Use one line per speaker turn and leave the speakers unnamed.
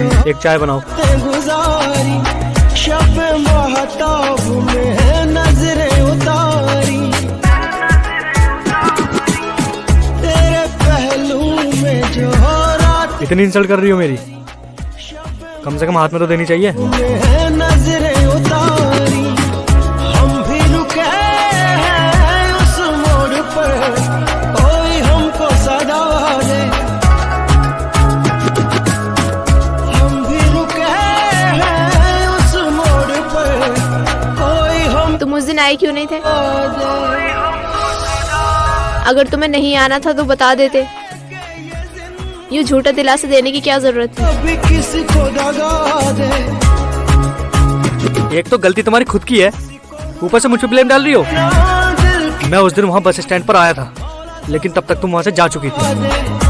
एक चाय बनाओ।
गुजारी शब महताब में नजरें उतारी, तेरे पहलू में जो रात
इतनी इंसल्ट कर रही हो मेरी, कम से कम हाथ में तो देनी चाहिए।
में नजरें उतारी, हम भी रुके हैं उस मोड़ पर, कोई हमको सदा दे। हम भी रुके हैं उस मोड़ पर, कोई हम
तुम उस दिन आए क्यों नहीं थे? अगर तुम्हें नहीं आना था तो बता देते। यूँ झूठा दिलासा देने की क्या जरूरत थी?
कभी किसी को दगा दे।
एक तो गलती तुम्हारी खुद की है, ऊपर से मुझ पे ब्लेम डाल रही हो। मैं उस दिन वहाँ बस स्टैंड पर आया था, लेकिन तब तक तुम वहाँ से जा चुकी थी।